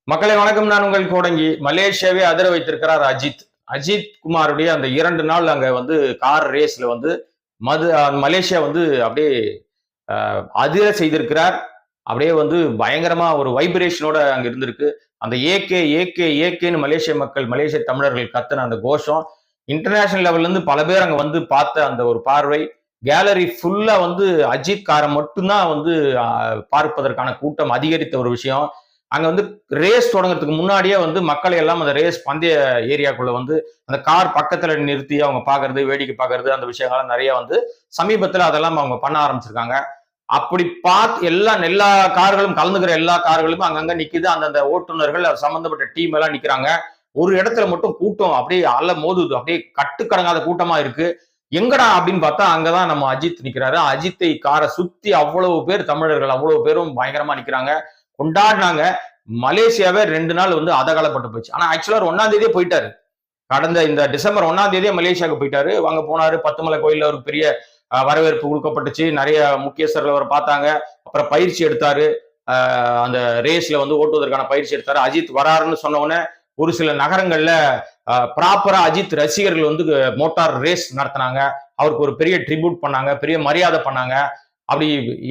மக்களை வணக்கம். நான் உங்கள் கோடங்கி. மலேசியாவே அதிர வைத்திருக்கிறார் அஜித். அஜித் குமாருடைய அந்த 2 நாள் அங்க வந்து கார் ரேஸ்ல வந்து மலேசியா வந்து அப்படியே அதிர செய்திருக்கிறார். அப்படியே வந்து பயங்கரமா ஒரு வைப்ரேஷனோட அங்க இருந்திருக்கு. அந்த ஏகே ஏகே ஏகேன்னு மலேசிய மக்கள், மலேசிய தமிழர்கள் கத்துன அந்த கோஷம், இன்டர்நேஷனல் லெவல்ல இருந்து பல பேர் அங்க வந்து பார்த்த அந்த ஒரு பார்வை, கேலரி ஃபுல்லா வந்து அஜித் காரை மட்டும்தான் வந்து பார்ப்பதற்கான கூட்டம் அதிகரித்த ஒரு விஷயம். அங்க வந்து ரேஸ் தொடங்குறதுக்கு முன்னாடியே வந்து மக்களை எல்லாம் அந்த ரேஸ் பந்தய ஏரியாக்குள்ள வந்து அந்த கார் பக்கத்துல நிறுத்தி அவங்க பாக்குறது, வேடிக்கை பாக்குறது, அந்த விஷயங்கள்லாம் நிறைய வந்து சமீபத்துல அதெல்லாம் அவங்க பண்ண ஆரம்பிச்சிருக்காங்க. அப்படி பார்த்து எல்லா கார்களும் கலந்துக்கிற எல்லா கார்களும் அங்கங்க நிக்குது. அந்தந்த ஓட்டுநர்கள் சம்பந்தப்பட்ட டீம் எல்லாம் நிக்கிறாங்க. ஒரு இடத்துல மட்டும் கூட்டம் அப்படியே மோதுது. அப்படியே கட்டுக்கடங்காத கூட்டமா இருக்கு. எங்கடா அப்படின்னு பார்த்தா அங்கதான் நம்ம அஜித் நிக்கிறாரு. அஜித்தை காரை சுத்தி அவ்வளவு பேர் தமிழர்கள், அவ்வளவு பேரும் பயங்கரமா நிக்கிறாங்க, கொண்டாடினாங்க. மலேசியாவே 2 நாள் வந்து அதகாலப்பட்டு போச்சு. ஆனா ஆக்சுவலா 1ஆம் தேதியே போயிட்டாரு. கடந்த இந்த டிசம்பர் 1ஆம் தேதியே மலேசியாவுக்கு போயிட்டாரு. அங்க போனாரு. பத்துமலை கோயில்ல ஒரு பெரிய வரவேற்பு கொடுக்கப்பட்டுச்சு. நிறைய முக்கியஸ்தர்கள் அவரை பார்த்தாங்க. அப்புறம் பயிற்சி எடுத்தாரு. அந்த ரேஸ்ல வந்து ஓட்டுவதற்கான பயிற்சி எடுத்தாரு. அஜித் வராருன்னு சொன்ன உடனே ஒரு சில நகரங்கள்ல ப்ராப்பரா அஜித் ரசிகர்கள் வந்து மோட்டார் ரேஸ் நடத்தினாங்க. அவருக்கு ஒரு பெரிய ட்ரிபியூட் பண்ணாங்க, பெரிய மரியாதை பண்ணாங்க. அப்படி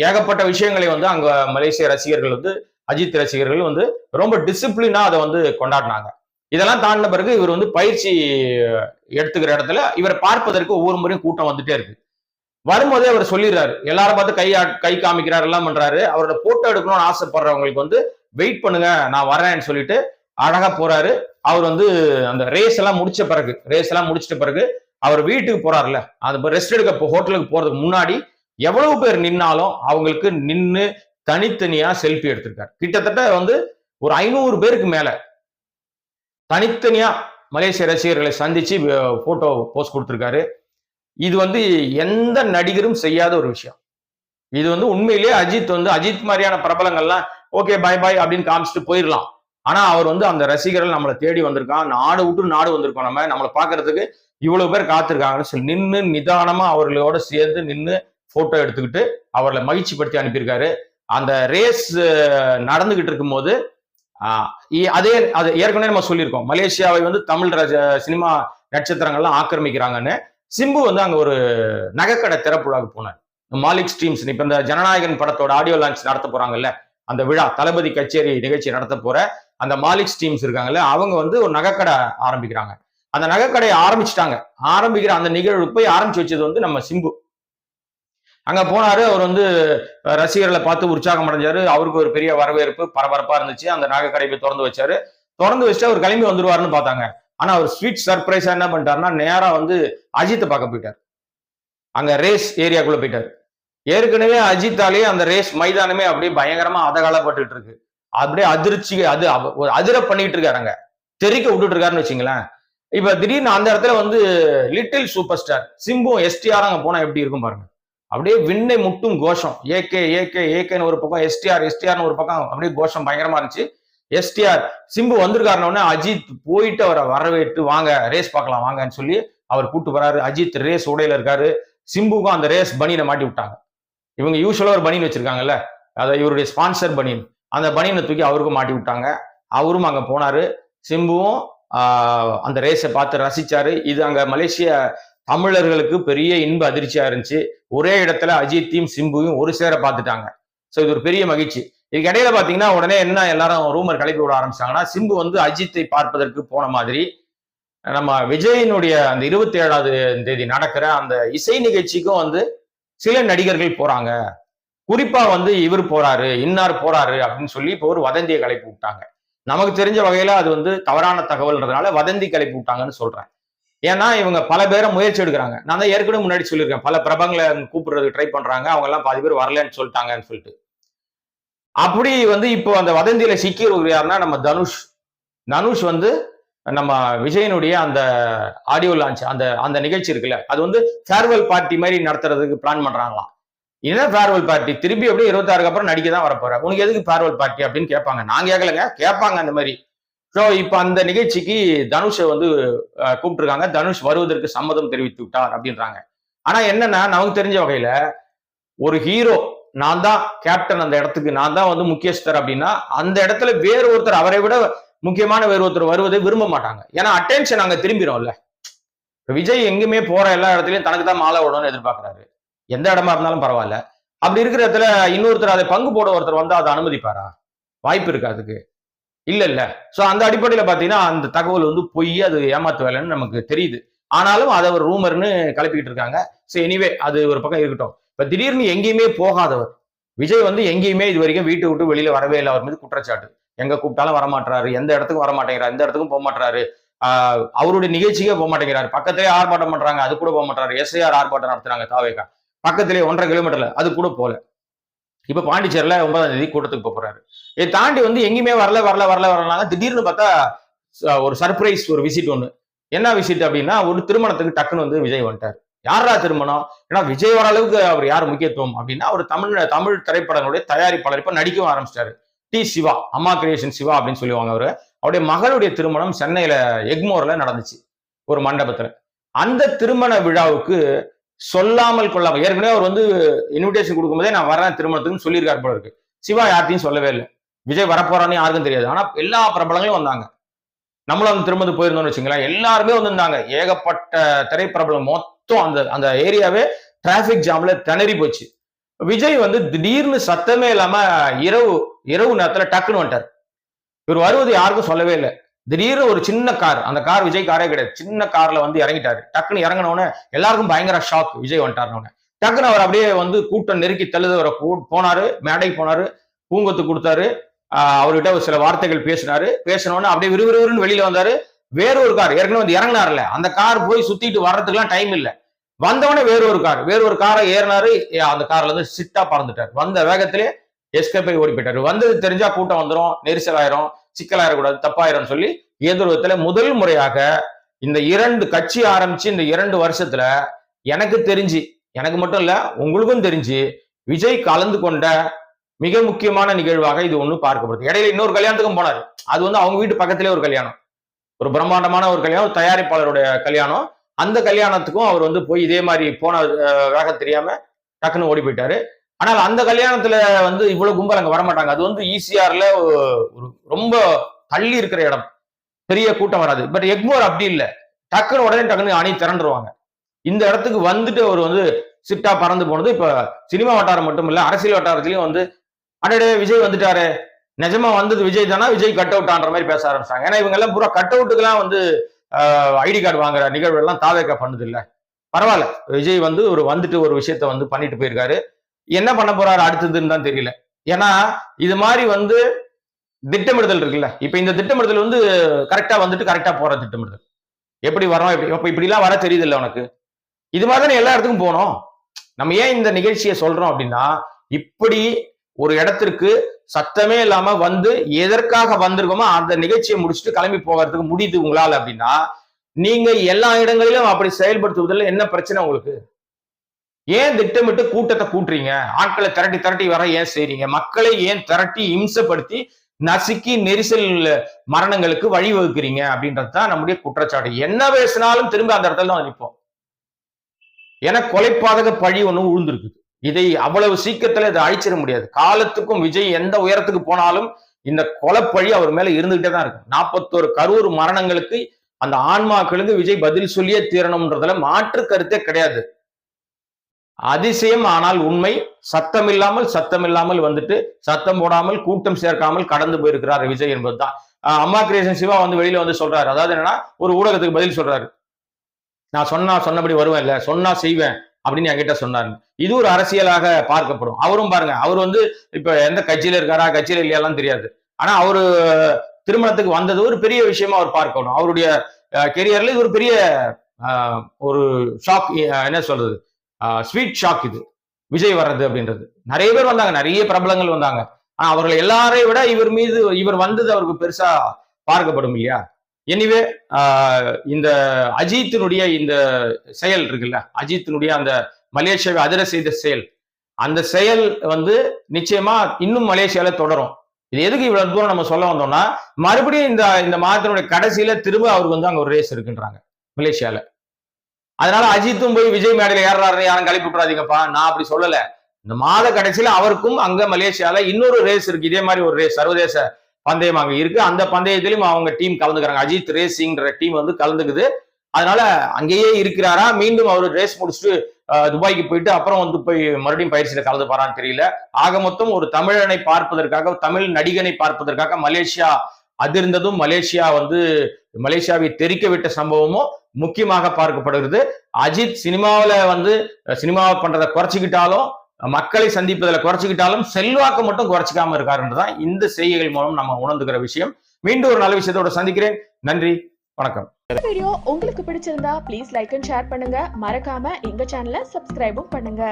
ஏகப்பட்ட விஷயங்களை வந்து அங்க மலேசிய ரசிகர்கள் வந்து, அஜித் ரசிகர்கள் வந்து ரொம்ப டிசிப்ளினா அதை வந்து கொண்டாடினாங்க. இதெல்லாம் தாண்டின பிறகு இவர் வந்து பயிற்சி எடுத்துக்கிற இடத்துல இவரை பார்ப்பதற்கு ஒவ்வொரு முறையும் கூட்டம் வந்துட்டே இருக்கு. வரும்போதே அவர் சொல்லிடுறாரு, எல்லாரும் பார்த்து கை காமிக்கிறாரு, எல்லாம் பண்றாரு. அவரோட போட்டோ எடுக்கணும்னு ஆசைப்படுறவங்களுக்கு வந்து வெயிட் பண்ணுங்க, நான் வரேன்னு சொல்லிட்டு அழகா போறாரு. அவர் வந்து அந்த ரேஸ் எல்லாம் முடிச்சிட்ட பிறகு அவர் வீட்டுக்கு போறாருல, அது ரெஸ்ட் எடுக்க ஹோட்டலுக்கு போறதுக்கு முன்னாடி எவ்வளவு பேர் நின்னாலும் அவங்களுக்கு நின்னு தனித்தனியா செல்ஃபி எடுத்திருக்காரு. கிட்டத்தட்ட வந்து ஒரு 500 பேருக்கு மேல தனித்தனியா மலேசிய ரசிகர்களை சந்திச்சு போட்டோ போஸ்ட் கொடுத்திருக்காரு. இது வந்து எந்த நடிகரும் செய்யாத ஒரு விஷயம். இது வந்து உண்மையிலேயே அஜித் மாதிரியான பிரபலங்கள்லாம் ஓகே பை பை அப்படின்னு காமிச்சிட்டு போயிடலாம். ஆனா அவர் வந்து அந்த ரசிகர்கள் நம்மளை தேடி வந்திருக்கான், நாடு விட்டு நாடு வந்திருக்கோம், நம்மளை பாக்குறதுக்கு இவ்வளவு பேர் காத்திருக்காங்கன்னு சொல்லி நின்று நிதானமா அவர்களோட சேர்ந்து நின்று போட்டோ எடுத்துக்கிட்டு அவர்களை மகிழ்ச்சி படுத்தி அனுப்பியிருக்காரு. அந்த ரேஸ் நடந்துகிட்டு இருக்கும் போது அது ஏற்கனவே நம்ம சொல்லியிருக்கோம், மலேசியாவை வந்து தமிழ் சினிமா நட்சத்திரங்கள்லாம் ஆக்கிரமிக்கிறாங்கன்னு. சிம்பு வந்து அங்க ஒரு நகைக்கடை திறப்புழாக்கு போனார். மாலிக் ஸ்ட்ரீம்ஸ், இப்ப இந்த ஜனநாயகன் படத்தோட ஆடியோ லான்ச் நடத்த போறாங்கல்ல, அந்த விழா தளபதி கச்சேரி நிகழ்ச்சி நடத்த போற அந்த மாலிக் ஸ்ட்ரீம்ஸ் இருக்காங்கல்ல, அவங்க வந்து ஒரு நகைக்கடை ஆரம்பிக்கிறாங்க. அந்த நகைக்கடையை ஆரம்பிக்கிற அந்த நிகழ்வு போய் ஆரம்பிச்சு வச்சது வந்து நம்ம சிம்பு. அங்க போனாரு. அவர் வந்து ரசிகர்களை பார்த்து உற்சாகம் அடைஞ்சாரு. அவருக்கு ஒரு பெரிய வரவேற்பு, பரபரப்பா இருந்துச்சு. அந்த நகைக்கடை போய் திறந்து வச்சாரு. திறந்து வச்சுட்டு அவர் கிளம்பி வந்துருவாருன்னு பார்த்தாங்க. ஆனா அவர் ஸ்வீட் சர்ப்ரைஸா என்ன பண்ணிட்டாருன்னா, நேரா வந்து அஜித்தை பார்க்க போயிட்டார். அங்க ரேஸ் ஏரியாக்குள்ள போயிட்டாரு. ஏற்கனவே அஜித்தாலேயே அந்த ரேஸ் மைதானமே அப்படியே பயங்கரமா அதகாலப்பட்டு இருக்கு. அப்படியே அதிர்ச்சி, அதிர பண்ணிட்டு இருக்காரு, அங்க தெறிக்க விட்டுட்டு இருக்காருன்னு வச்சுங்களேன். இப்ப திடீர்னு அந்த இடத்துல வந்து little super star Simbu STR அங்க போனா எப்படி இருக்கும் பாருங்க. அப்படியே விண்ணை முட்டும் கோஷம். ஏகே ஏகே ஏகேன்னு ஒரு பக்கம், எஸ்டிஆர்னு ஒரு பக்கம், அப்படியே கோஷம் பயங்கரமா இருந்துச்சு. எஸ்டிஆர் சிம்பு வந்திருக்காருன்னு அஜித் போயிட்டு அவரை வரவேற்று வாங்க ரேஸ் பார்க்கலாம் வாங்கன்னு சொல்லி அவர் கூட்டு வராரு. அஜித் ரேஸ் உடையில இருக்காரு. சிம்புக்கும் அந்த ரேஸ் பனியனை மாட்டி விட்டாங்க. இவங்க யூஸ்வலா ஒரு பனியன் வச்சிருக்காங்கல்ல, அதை இவருடைய ஸ்பான்சர் பனியன், அந்த பனியனை தூக்கி அவருக்கும் மாட்டி விட்டாங்க. அவரும் அங்க போனாரு. சிம்புவும் அந்த ரேஸை பார்த்து ரசிச்சாரு. இது அங்க மலேசிய தமிழர்களுக்கு பெரிய இன்ப அதிர்ச்சியா இருந்துச்சு. ஒரே இடத்துல அஜித்தையும் சிம்புவையும் ஒரு சேர பார்த்துட்டாங்க. சோ இது ஒரு பெரிய மகிழ்ச்சி. இதுக்கு இடையில பாத்தீங்கன்னா உடனே என்ன எல்லாரும் ரூமர் கிளப்பி விட ஆரம்பிச்சாங்கன்னா, சிம்பு வந்து அஜித்தை பார்ப்பதற்கு போன மாதிரி நம்ம விஜயினுடைய அந்த 27ஆவது தேதி நடக்கிற அந்த இசை நிகழ்ச்சிக்கும் வந்து சில நடிகர்கள் போறாங்க, குறிப்பா வந்து இவர் போறாரு, இன்னார் போறாரு அப்படின்னு சொல்லி இப்போ ஒரு வதந்தியை கிளப்பி விட்டாங்க. நமக்கு தெரிஞ்ச வகையில அது வந்து தவறான தகவல்ன்றதுனால வதந்தி கிளப்பி விட்டாங்கன்னு சொல்றேன். ஏன்னா இவங்க பல பேரை முயற்சி எடுக்கிறாங்க. நான் தான் ஏற்கனவே முன்னாடி சொல்லியிருக்கேன், பல பிரபங்களை கூப்பிடுறதுக்கு ட்ரை பண்றாங்க, அவங்க எல்லாம் பாதி பேர் வரலன்னு சொல்லிட்டாங்கன்னு சொல்லிட்டு. அப்படி வந்து இப்போ அந்த வதந்தியில சிக்கியவர் யாருன்னா நம்ம தனுஷ் வந்து நம்ம விஜயனுடைய அந்த ஆடியோ லான்ச் அந்த நிகழ்ச்சி இருக்குல்ல, அது வந்து ஃபேர்வெல் பார்ட்டி மாதிரி நடத்துறதுக்கு பிளான் பண்றாங்களாம். என்ன ஃபேர்வெல் பார்ட்டி? திருப்பி அப்படியே 26க்கு அப்புறம் நடிக்க தான் வரப்போற, உனக்கு எதுக்கு ஃபேர்வெல் பார்ட்டி அப்படின்னு கேட்பாங்க. நான் கேட்கலங்க, கேட்பாங்க அந்த மாதிரி. ஸோ இப்ப அந்த நிகழ்ச்சிக்கு தனுஷை வந்து கூப்பிட்டுருக்காங்க. தனுஷ் வருவதற்கு சம்மதம் தெரிவித்து விட்டார் அப்படின்றாங்க. ஆனா என்னன்னா, நமக்கு தெரிஞ்ச வகையில ஒரு ஹீரோ நான் தான் கேப்டன், அந்த இடத்துக்கு நான் தான் வந்து முக்கியஸ்தர் அப்படின்னா அந்த இடத்துல வேறு ஒருத்தர் அவரை விட முக்கியமான வேறு ஒருத்தர் வருவதை விரும்ப மாட்டாங்க. ஏன்னா அட்டென்ஷன் அங்க திரும்பிடும்ல. விஜய் எங்குமே போற எல்லா இடத்துலயும் தனக்கு தான் மாலை விடணும்னு எதிர்பார்க்கிறாரு. எந்த இடமா இருந்தாலும் பரவாயில்ல. அப்படி இருக்கிற இடத்துல இன்னொருத்தர் அதை பங்கு போட ஒருத்தர் வந்தா அதை அனுமதிப்பாரா? வாய்ப்பு இருக்கு அதுக்கு. இல்ல. சோ அந்த அடிப்படையில பாத்தீங்கன்னா அந்த தகவல் வந்து பொய், அது ஏமாத்து வேலைன்னு நமக்கு தெரியுது. ஆனாலும் அதை ஒரு ரூமர்னு கிளப்பிக்கிட்டு இருக்காங்க. சோ எனிவே அது ஒரு பக்கம் இருக்கட்டும். இப்ப திடீர்னு எங்கேயுமே போகாதவர் விஜய் வந்து எங்கேயுமே இது வரைக்கும் வீட்டை விட்டு வெளியில வரவே இல்லை. அவர் மீது குற்றச்சாட்டு. எங்க கூப்பிட்டாலும் வரமாட்டாரு, எந்த இடத்துக்கும் வர மாட்டேங்கிறாரு, எந்த இடத்துக்கும் போக மாட்டாரு. அவருடைய நிகழ்ச்சிக்கே போக மாட்டேங்கிறாரு. பக்கத்திலே ஆர்ப்பாட்டம் பண்றாங்க, அது கூட போக மாட்டாரு. எஸ்ஐஆர் ஆர்ப்பாட்டம் நடத்துறாங்க தாவேகா, பக்கத்திலே 1.5 கிலோமீட்டர்ல, அது கூட போல. இப்ப பாண்டிச்சேரியில 9ஆம் தேதி கூட்டத்துக்கு போறாரு. இதை தாண்டி வந்து எங்கேயுமே வரல. திடீர்னு பார்த்தா ஒரு சர்ப்ரைஸ், ஒரு விசிட் ஒண்ணு. என்ன விசிட் அப்படின்னா, ஒரு திருமணத்துக்கு டக்குன்னு வந்து விஜய் வந்துட்டார். யாரா திருமணம்? ஏன்னா விஜய் வர அளவுக்கு அவர் யார் முக்கியத்துவம் அப்படின்னா, அவர் தமிழ் திரைப்படங்களுடைய தயாரிப்பாளர். இப்ப நடிக்கவும் ஆரம்பிச்சிட்டாரு. டி சிவா, அம்மா கிரியேஷன் சிவா அப்படின்னு சொல்லுவாங்க அவரு. அவருடைய மகளுடைய திருமணம் சென்னையில எக்மோர்ல நடந்துச்சு, ஒரு மண்டபத்துல. அந்த திருமண விழாவுக்கு சொல்லாமல் கொள்ளாமல், ஏற்கனவே அவர் வந்து இன்விடேஷன் கொடுக்கும்போதே நான் வரேன் திருமணத்துக்குன்னு சொல்லியிருக்காரு போல இருக்கு. சிவா யார்ட்டையும் சொல்லவே இல்லை. விஜய் வரப்போறான்னு யாருக்கும் தெரியாது. ஆனா எல்லா பிரபலங்களும் வந்தாங்க. நம்மளும் அந்த திருமணத்துக்கு போயிருந்தோம்னு வச்சுங்களேன், எல்லாருமே வந்திருந்தாங்க. ஏகப்பட்ட திரைப்பிரபலம் மொத்தம் அந்த அந்த ஏரியாவே டிராபிக் ஜாம்ல திணறி போச்சு. விஜய் வந்து திடீர்னு சத்தமே இல்லாம இரவு நேரத்துல டக்குன்னு வந்துட்டார். இவர் வருவது யாருக்கும் சொல்லவே இல்லை. திடீர்னு ஒரு சின்ன கார், அந்த கார் விஜய் காரே கிடையாது, சின்ன கார்ல வந்து இறங்கிட்டாரு. டக்குன்னு இறங்கினோன்னு எல்லாருக்கும் பயங்கர ஷாக், விஜய் வந்துட்டாருன்னு. டக்குன்னு அவர் அப்படியே வந்து கூட்டம் நெருக்கி தள்ளுதவரை போனாரு, மேடைக்கு போனாரு, பூங்கொத்து கொடுத்தாரு. அவர்கிட்ட ஒரு சில வார்த்தைகள் பேசினோன்னு அப்படியே விறுவிறுன்னு வெளியில வந்தாரு. வேறொரு கார், ஏற்கனவே வந்து இறங்கினார்ல, அந்த கார் போய் சுத்திட்டு வர்றதுக்குலாம் டைம் இல்லை. வந்தவொடனே வேறொரு காரை ஏறினாரு. அந்த கார்ல இருந்து சிட்டா பறந்துட்டார். வந்த வேகத்திலே எஸ்கேப் ஆகி ஓடி போயிட்டாரு. வந்தது தெரிஞ்சா கூட்டம் வந்துடும், நெரிசல் ஆயிரும், சிக்கலாயிரக்கூடாது, தப்பாயிரும் சொல்லி எதிர்வத்துல முதல் முறையாக இந்த 2 கட்சி ஆரம்பிச்சு இந்த 2 வருஷத்துல எனக்கு தெரிஞ்சு, எனக்கு மட்டும் இல்ல உங்களுக்கும் தெரிஞ்சு, விஜய் கலந்து கொண்ட மிக முக்கியமான நிகழ்வாக இது ஒண்ணு பார்க்கப்படுது. இடையில இன்னொரு கல்யாணத்துக்கும் போனாரு. அது வந்து அவங்க வீட்டு பக்கத்திலே ஒரு கல்யாணம், ஒரு பிரம்மாண்டமான ஒரு கல்யாணம், ஒரு தயாரிப்பாளருடைய கல்யாணம். அந்த கல்யாணத்துக்கும் அவர் வந்து போய் இதே மாதிரி போன வேக தெரியாம டக்குன்னு ஓடி போயிட்டாரு. ஆனால் அந்த கல்யாணத்துல வந்து இவ்வளவு கும்பல் அங்க வரமாட்டாங்க. அது வந்து ஈசிஆர்ல ஒரு ரொம்ப தள்ளி இருக்கிற இடம், பெரிய கூட்டம் வராது. பட் எக்மோர் அப்படி இல்லை, டக்குன்னு அணி திரண்டுருவாங்க. இந்த இடத்துக்கு வந்துட்டு அவர் வந்து சிட்டா பறந்து போனது இப்ப சினிமா வட்டாரம் மட்டும் இல்ல, அரசியல் வட்டாரத்திலையும் வந்து அடடே விஜய் வந்துட்டாரு, நிஜமா வந்தது விஜய் தானா, விஜய் கட் அவுட் ஆன்ற மாதிரி பேச ஆரம்பிச்சாங்க. ஏன்னா இவங்க எல்லாம் பூரா கட் அவுட்டுக்கெல்லாம் வந்து ஐடி கார்டு வாங்குற நிகழ்வு எல்லாம் தாவேக்கா பண்ணுது இல்ல. பரவாயில்ல, விஜய் வந்து வந்துட்டு ஒரு விஷயத்த வந்து பண்ணிட்டு போயிருக்காரு. என்ன பண்ண போறாரு அடுத்ததுன்னு தான் தெரியல. ஏன்னா இது மாதிரி வந்து திட்டமிடுதல் இருக்குல்ல, இப்ப இந்த திட்டமிடுதல் வந்து கரெக்டா வந்துட்டு கரெக்டா போற திட்டமிடுதல். எப்படி வரோம், இப்படி எல்லாம் வர தெரியுது இல்ல உனக்கு. இது மாதிரி தானே எல்லா இடத்துக்கும் போனோம். நம்ம ஏன் இந்த நிகழ்ச்சியை சொல்றோம் அப்படின்னா, இப்படி ஒரு இடத்திற்கு சத்தமே இல்லாம வந்து எதற்காக வந்திருக்கோமோ அந்த நிகழ்ச்சியை முடிச்சுட்டு கிளம்பி போகிறதுக்கு முடியுது உங்களால அப்படின்னா, நீங்க எல்லா இடங்களிலும் அப்படி செயல்படுத்துவதில் என்ன பிரச்சனை உங்களுக்கு? ஏன் திட்டமிட்டு கூட்டத்தை கூட்டுறீங்க? ஆட்களை திரட்டி வர ஏன் செய்றீங்க? மக்களை ஏன் திரட்டி இம்சப்படுத்தி நசுக்கி நெரிசல் மரணங்களுக்கு வழிவகுக்கிறீங்க அப்படின்றதுதான் நம்முடைய குற்றச்சாட்டு. என்ன பேசினாலும் திரும்ப அந்த இடத்துல தான் நிற்போம். ஏன்னா கொலைப்பாதக பழி ஒண்ணு உழுந்திருக்கு. இதை அவ்வளவு சீக்கிரத்துல இதை அழிச்சிட முடியாது. காலத்துக்கும் விஜய் எந்த உயரத்துக்கு போனாலும் இந்த கொலைப்பழி அவர் மேல இருந்துகிட்டே தான் இருக்கு. 41 கரூர் மரணங்களுக்கு அந்த ஆன்மாக்களுக்கு விஜய் பதில் சொல்லியே தீரணும்ன்றதுல மாற்று கருத்தே கிடையாது. அதிசயம் ஆனால் உண்மை. சத்தமில்லாமல் வந்துட்டு சத்தம் போடாமல் கூட்டம் சேர்க்காமல் கடந்து போயிருக்கிறார் விஜய் என்பதுதான். அம்மா கிரியேஷன் சிவா வந்து வெளியில வந்து சொல்றாரு. அதாவது என்னன்னா, ஒரு ஊடகத்துக்கு பதில் சொல்றாரு. நான் சொன்னபடி வருவேன் இல்ல, சொன்னா செய்வேன் அப்படின்னு என்கிட்ட சொன்னாரு. இது ஒரு அரசியலாக பார்க்கப்படும். அவரும் பாருங்க, அவர் வந்து இப்ப எந்த கட்சியில இருக்காரா, கட்சியில இல்லையாலாம் தெரியாது. ஆனா அவரு திருமணத்துக்கு வந்தது ஒரு பெரிய விஷயமா அவர் பார்க்கணும். அவருடைய கெரியர்ல இது ஒரு பெரிய ஒரு ஷாக், என்ன சொல்றது, ஸ்வீட் ஷாக் இது விஜய் வர்றது அப்படின்றது. நிறைய பேர் வந்தாங்க, நிறைய பிரபலங்கள் வந்தாங்க. ஆனா அவர்கள் எல்லாரையும் விட இவர் வந்தது அவருக்கு பெருசா பார்க்கப்படும் இல்லையா. எனிவே இந்த அஜித்தினுடைய இந்த செயல் இருக்குல்ல, அஜித்தினுடைய அந்த மலேசியாவை அதிர செய்த செயல், அந்த செயல் வந்து நிச்சயமா இன்னும் மலேசியால தொடரும். இது எதுக்கு இவ்வளவு தூரம் நம்ம சொல்ல வந்தோம்னா, மறுபடியும் இந்த மாதத்தினுடைய கடைசியில திரும்ப அவருக்கு வந்து அங்க ஒரு ரேஸ் இருக்குன்றாங்க மலேசியால. அதனால அஜித்தும் போய் விஜய் மேடையில ஏறாருன்னு யாரும் கழிப்பு விட்டுறாதீங்கப்பா. நான் அப்படி சொல்லல. இந்த மாத கடைசியில அவருக்கும் அங்க மலேசியால இன்னொரு ரேஸ் இருக்கு, இதே மாதிரி ஒரு ரேஸ் சர்வதேச பந்தயம் அங்க இருக்கு. அந்த பந்தயத்திலும் அவங்க டீம் கலந்துக்கிறாங்க. அஜித் ரேசிங்ன்ற டீம் வந்து கலந்துக்குது. அதனால அங்கேயே இருக்கிறாரா, மீண்டும் அவர் ரேஸ் முடிச்சுட்டு துபாய்க்கு போயிட்டு அப்புறம் வந்து போய் மறுபடியும் பயிற்சியில கலந்து பாரான்னு தெரியல. ஆக மொத்தம் ஒரு தமிழனை பார்ப்பதற்காக, தமிழ் நடிகனை பார்ப்பதற்காக மலேசியா அதிர்ந்ததும், மலேசியா வந்து மலேசியாவை தெரிக்க விட்ட சம்பவமும் முக்கியமாக பார்க்கப்படுகிறது. அஜித் சினிமாவில வந்து சினிமாவை பண்றதை குறைச்சிக்கிட்டாலும், மக்களை சந்திப்பதில் குறைச்சிக்கிட்டாலும், செல்வாக்கு மட்டும் குறைச்சிக்காம இருக்காருன்றதான் இந்த செய்திகள் மூலம் நம்ம உணர்ந்துக்கிற விஷயம். மீண்டும் ஒரு நல்ல விஷயத்தோட சந்திக்கிறேன். நன்றி, வணக்கம். இந்த வீடியோ உங்களுக்கு பிடிச்சிருந்தா ப்ளீஸ் லைக் அண்ட் ஷேர் பண்ணுங்க. மறக்காம எங்க சேனலை சப்ஸ்கிரைபும் பண்ணுங்க.